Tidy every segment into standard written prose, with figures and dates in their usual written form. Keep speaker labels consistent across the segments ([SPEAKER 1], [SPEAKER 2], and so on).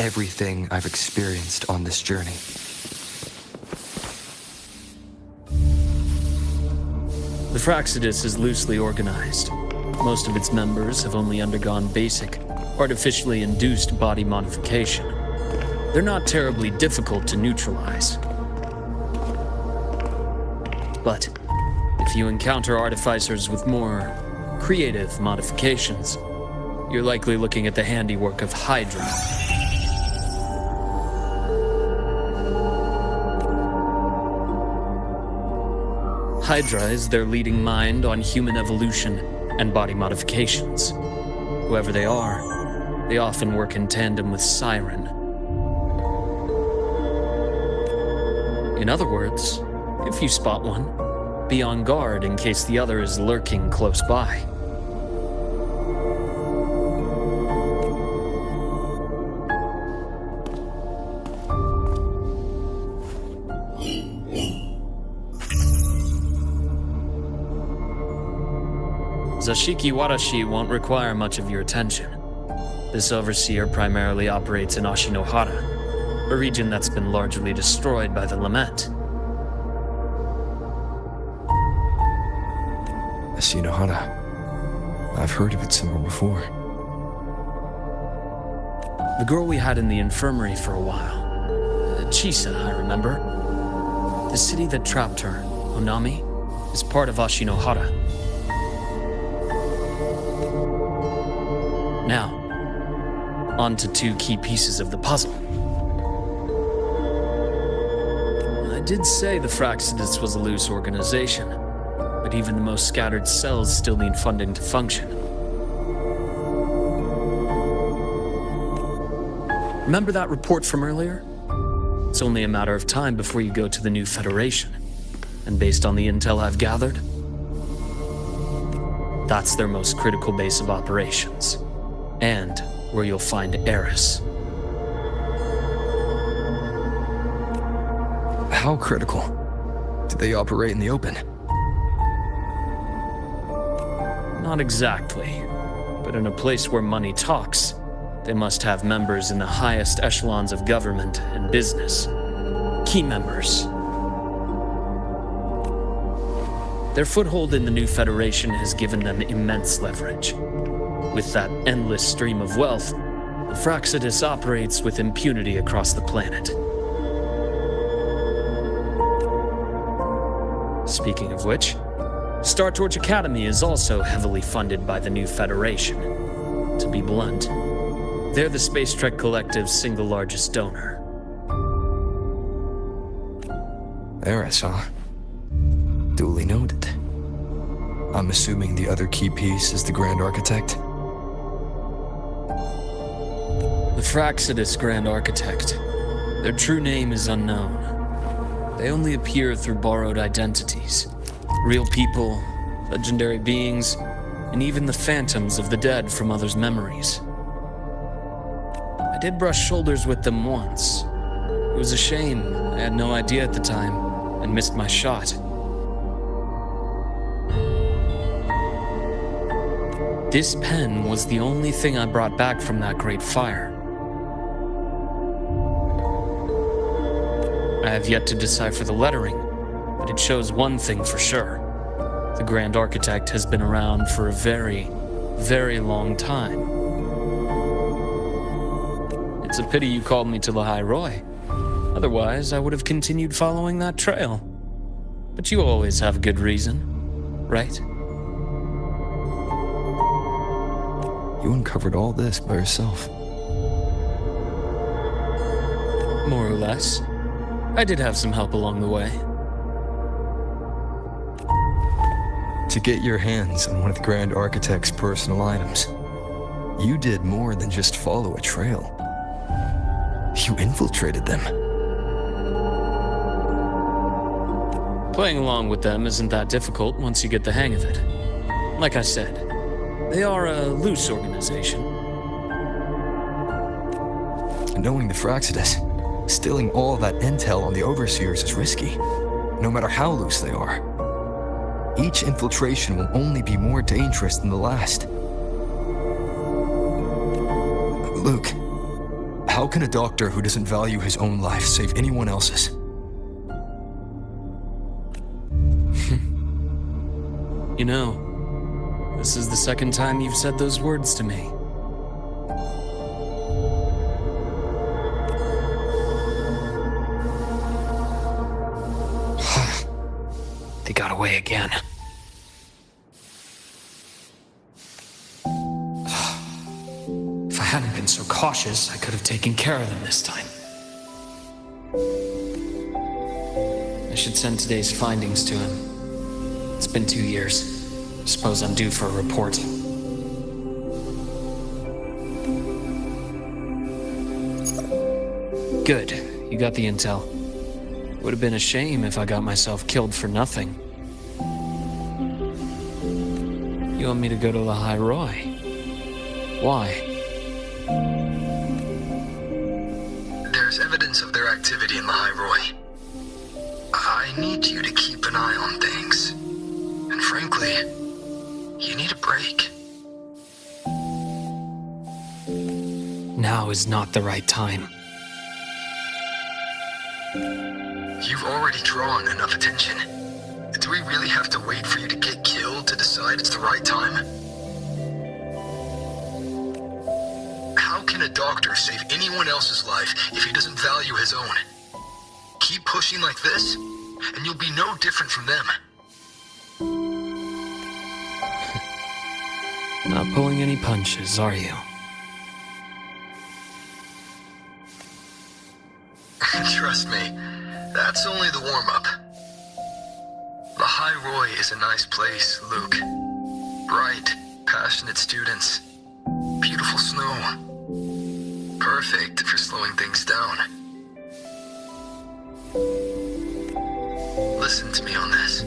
[SPEAKER 1] everything I've experienced on this journey.
[SPEAKER 2] The Fraxidus is loosely organized. Most of its members have only undergone basic, artificially induced body modification. They're not terribly difficult to neutralize. But if you encounter artificers with more creative modifications, you're likely looking at the handiwork of Hydra. Hydra is their leading mind on human evolution and body modifications. Whoever they are, they often work in tandem with Siren. In other words, if you spot one, be on guard in case the other is lurking close by. Zashiki Warashi won't require much of your attention. This overseer primarily operates in Ashinohara, a region that's been largely destroyed by the Lament.
[SPEAKER 1] Ashinohara. I've heard of it somewhere before.
[SPEAKER 2] The girl we had in the infirmary for a while. Chisa, I remember. The city that trapped her, Onami, is part of Ashinohara. Now, on to two key pieces of the puzzle. I did say the Fraxidus was a loose organization, but even the most scattered cells still need funding to function. Remember that report from earlier? It's only a matter of time before you go to the new Federation. And based on the intel I've gathered, that's their most critical base of operations. And where you'll find Eris.
[SPEAKER 1] How critical? Do they operate in the open?
[SPEAKER 2] Not exactly, but in a place where money talks, they must have members in the highest echelons of government and business. Key members. Their foothold in the new Federation has given them immense leverage. With that endless stream of wealth, the Fraxidus operates with impunity across the planet. Speaking of which, Star Torch Academy is also heavily funded by the new Federation. To be blunt, they're the Space Trek Collective's single largest donor.
[SPEAKER 1] Eris, huh? Duly noted. I'm assuming the other key piece is the Grand Architect?
[SPEAKER 2] The Fraxidus Grand Architect. Their true name is unknown. They only appear through borrowed identities. Real people, legendary beings, and even the phantoms of the dead from others' memories. I did brush shoulders with them once. It was a shame. I had no idea at the time, and missed my shot. This pen was the only thing I brought back from that great fire. I have yet to decipher the lettering, but it shows one thing for sure. The Grand Architect has been around for a very, very long time. It's a pity you called me to Lahai Roy. Otherwise, I would have continued following that trail. But you always have a good reason, right?
[SPEAKER 1] You uncovered all this by yourself.
[SPEAKER 2] More or less. I did have some help along the way.
[SPEAKER 1] To get your hands on one of the Grand Architect's personal items, you did more than just follow a trail. You infiltrated them.
[SPEAKER 2] Playing along with them isn't that difficult once you get the hang of it. Like I said, they are a loose organization.
[SPEAKER 1] Knowing the Fraxidus, stealing all that intel on the Overseers is risky, no matter how loose they are. Each infiltration will only be more dangerous than the last. Luke, How can a doctor who doesn't value his own life save anyone else's?
[SPEAKER 2] You know, this is the second time you've said those words to me.
[SPEAKER 1] They got away again.
[SPEAKER 2] If I hadn't been so cautious, I could have taken care of them this time. I should send today's findings to him. It's been 2 years. Suppose I'm due for a report. Good. You got the intel. Would have been a shame if I got myself killed for nothing. You want me to go to the High Roy? Why?
[SPEAKER 1] There's evidence of their activity in the High Roy. I need you to keep an eye on things. And frankly, you need a break.
[SPEAKER 2] Now is not the right time.
[SPEAKER 1] You've already drawn enough attention. Do we really have to wait for you to get killed to decide it's the right time? How can a doctor save anyone else's life if he doesn't value his own? Keep pushing like this, and you'll be no different from them.
[SPEAKER 2] Not pulling any punches, are you?
[SPEAKER 1] Trust me, that's only the warm-up. The High Roy is a nice place, Luke. Bright, passionate students. Beautiful snow. Perfect for slowing things down. Listen to me on this.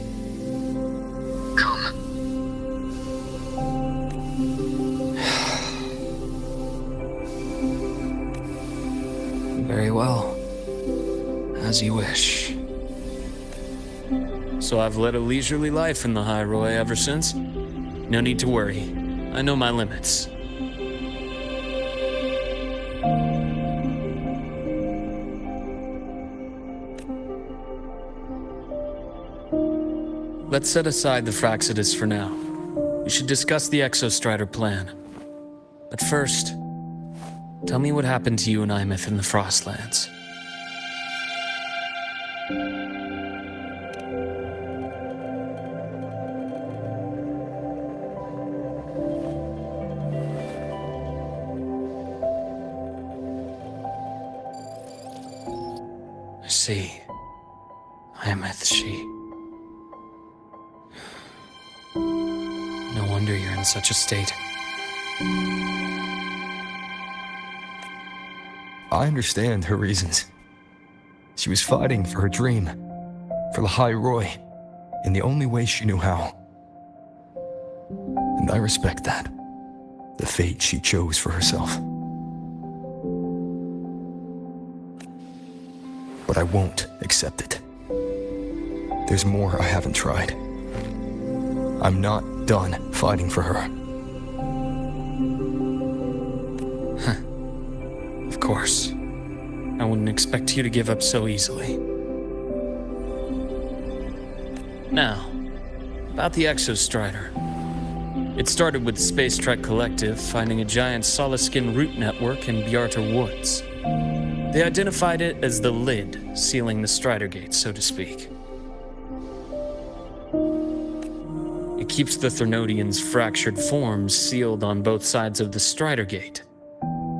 [SPEAKER 1] Come.
[SPEAKER 2] Very well. As you wish. So I've led a leisurely life in the High Roy ever since? No need to worry. I know my limits. Let's set aside the Fraxidus for now. We should discuss the Exostrider plan. But first, tell me what happened to you and Imeth in the Frostlands. I see. Imeth, she... No wonder you're in such a state.
[SPEAKER 1] I understand her reasons. She was fighting for her dream, for the High Roy, in the only way she knew how. And I respect that, the fate she chose for herself. But I won't accept it. There's more I haven't tried. I'm not done fighting for her.
[SPEAKER 2] Of course. I wouldn't expect you to give up so easily. Now, about the Exostrider. It started with Space Trek Collective finding a giant solid-skin root network in Bjarta Woods. They identified it as the lid, sealing the Strider Gate, so to speak. It keeps the Thernodians' fractured forms sealed on both sides of the Strider Gate.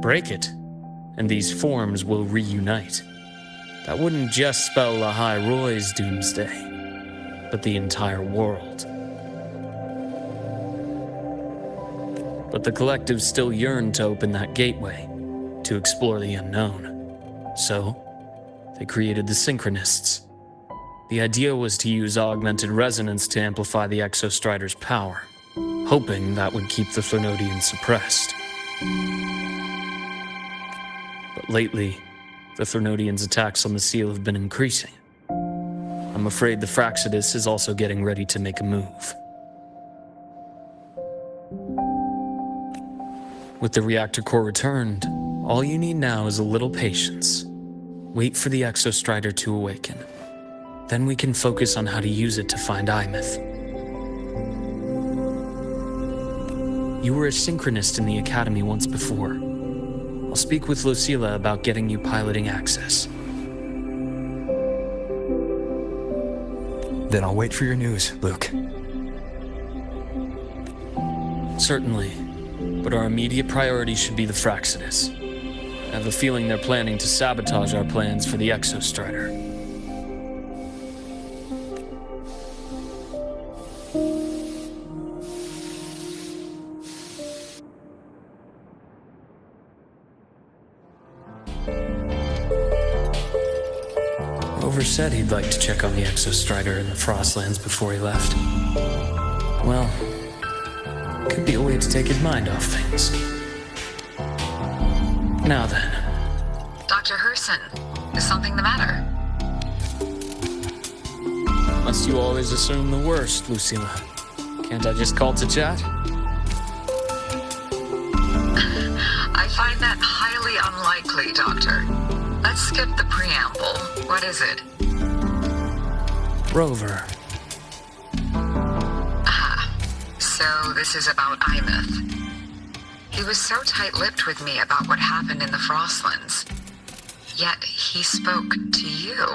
[SPEAKER 2] Break it, and these forms will reunite. That wouldn't just spell the High Roy's doomsday, but the entire world. But the Collective still yearned to open that gateway, to explore the unknown. So, they created the Synchronists. The idea was to use augmented resonance to amplify the Exostrider's power, hoping that would keep the Thernodians suppressed. But lately, the Thernodians' attacks on the seal have been increasing. I'm afraid the Fraxidus is also getting ready to make a move. With the reactor core returned, All you need now is a little patience. Wait for the Exostrider to awaken. Then we can focus on how to use it to find Imeth. You were a synchronist in the Academy once before. I'll speak with Lucilla about getting you piloting access.
[SPEAKER 3] Then I'll wait for your news, Luke.
[SPEAKER 2] Certainly, but our immediate priority should be the Fraxidus. I have a feeling they're planning to sabotage our plans for the Exostrider. Rover said he'd like to check on the Exostrider in the Frostlands before he left. Well, could be a way to take his mind off things. Now then.
[SPEAKER 4] Dr. Herson, is something the matter?
[SPEAKER 2] Must you always assume the worst, Lucilla? Can't I just call to chat?
[SPEAKER 4] I find that highly unlikely, Doctor. Let's skip the preamble. What is it?
[SPEAKER 2] Rover.
[SPEAKER 4] So this is about Imeth. He was so tight-lipped with me about what happened in the Frostlands. Yet he spoke to you.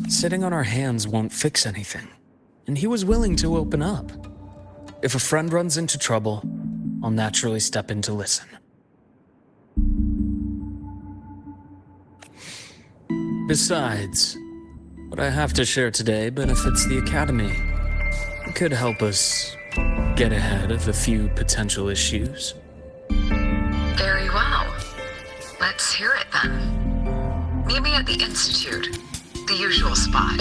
[SPEAKER 2] Sitting on our hands won't fix anything, and he was willing to open up. If a friend runs into trouble, I'll naturally step in to listen. Besides, what I have to share today benefits the Academy. It could help us get ahead of a few potential issues.
[SPEAKER 4] Very well. Let's hear it then. Meet me at the Institute, the usual spot.